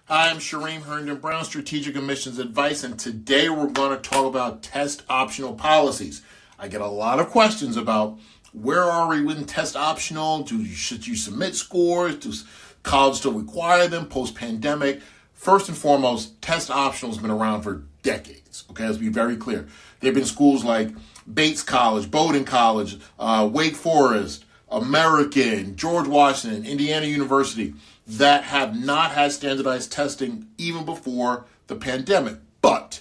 Hi, I'm Shereem Herndon-Brown, Strategic Admissions Advice, and today we're going to talk about test optional policies. I get a lot of questions about where are we with test optional? Should you submit scores? Does college still require them post-pandemic? First and foremost, test optional has been around for decades. Okay, let's be very clear. There have been schools like Bates College, Bowdoin College, Wake Forest, American, George Washington, Indiana University that have not had standardized testing even before the pandemic. But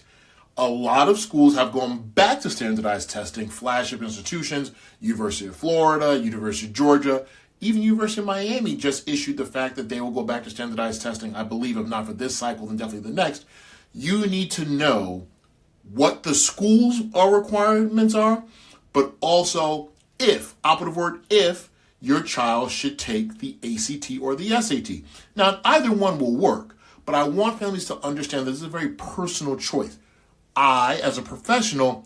a lot of schools have gone back to standardized testing. Flagship institutions, University of Florida, University of Georgia, even University of Miami just issued the fact that they will go back to standardized testing. I believe if not for this cycle, then definitely the next. You need to know what the school's requirements are, but also if, operative word, if your child should take the ACT or the SAT. Now, either one will work, but I want families to understand that this is a very personal choice. I, as a professional,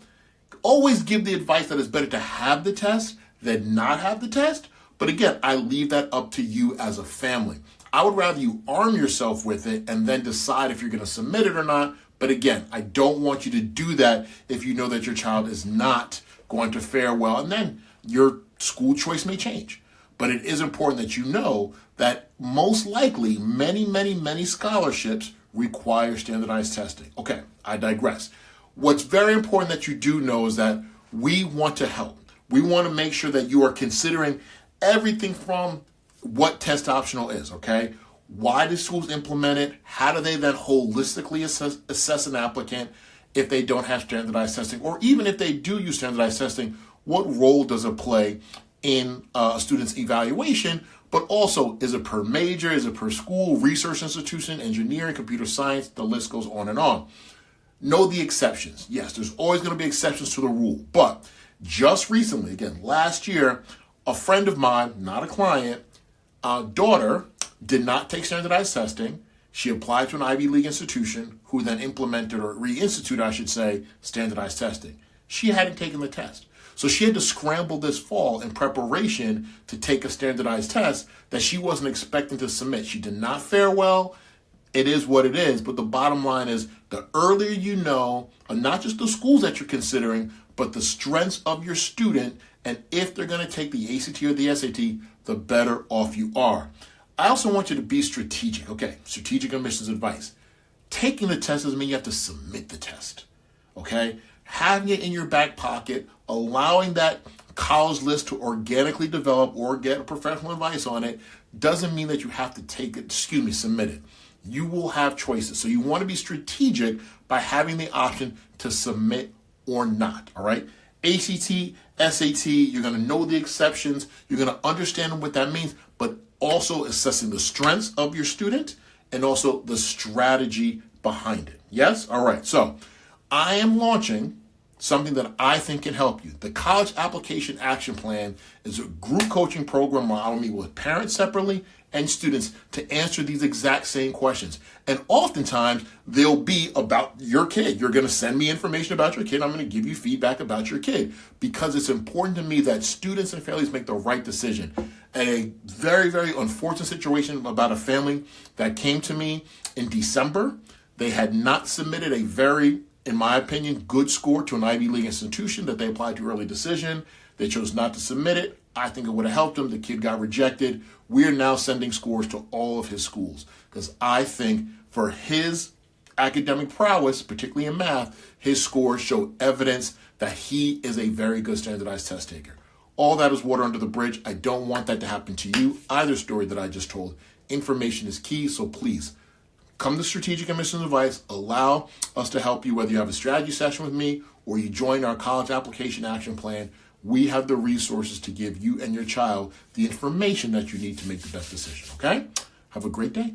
always give the advice that it's better to have the test than not have the test. But again, I leave that up to you as a family. I would rather you arm yourself with it and then decide if you're going to submit it or not. But again, I don't want you to do that if you know that your child is not going to fare well, and then your school choice may change. But it is important that you know that most likely many scholarships require standardized testing. Okay, I digress. What's very important that you do know is that we want to help. We want to make sure that you are considering everything from what test optional is, okay? Why do schools implement it? How do they then holistically assess an applicant if they don't have standardized testing? Or even if they do use standardized testing, what role does it play in a student's evaluation? But also, is it per major? Is it per school, research institution, engineering, computer science? The list goes on and on. Know the exceptions. Yes, there's always going to be exceptions to the rule. But just recently, again, last year, a friend of mine, not a client, daughter, did not take standardized testing. She applied to an Ivy League institution who then implemented, or reinstituted, I should say, standardized testing. She hadn't taken the test. So she had to scramble this fall in preparation to take a standardized test that she wasn't expecting to submit. She did not fare well. It is what it is. But the bottom line is the earlier you know, not just the schools that you're considering, but the strengths of your student, and if they're going to take the ACT or the SAT, the better off you are. I also want you to be strategic. Okay, strategic admissions advice. Taking the test doesn't mean you have to submit the test. Okay? Having it in your back pocket, allowing that college list to organically develop or get professional advice on it doesn't mean that you have to submit it. You will have choices. So you want to be strategic by having the option to submit or not, all right? ACT, SAT, you're going to know the exceptions. You're going to understand what that means, but also assessing the strengths of your student and also the strategy behind it. Yes? All right. So I am launching something that I think can help you. The College Application Action Plan is a group coaching program where I'll meet with parents separately and students to answer these exact same questions. And oftentimes, they'll be about your kid. You're going to send me information about your kid. I'm going to give you feedback about your kid because it's important to me that students and families make the right decision. A very unfortunate situation about a family that came to me in December. They had not submitted a very, in my opinion, good score to an Ivy League institution that they applied to early decision. They chose not to submit it. I think it would have helped them. The kid got rejected. We are now sending scores to all of his schools because I think for his academic prowess, particularly in math, his scores show evidence that he is a very good standardized test taker. All that is water under the bridge. I don't want that to happen to you. Either story that I just told. Information is key, so please come to Strategic Admissions Advice. Allow us to help you, whether you have a strategy session with me or you join our College Application Action Plan. We have the resources to give you and your child the information that you need to make the best decision, okay? Have a great day.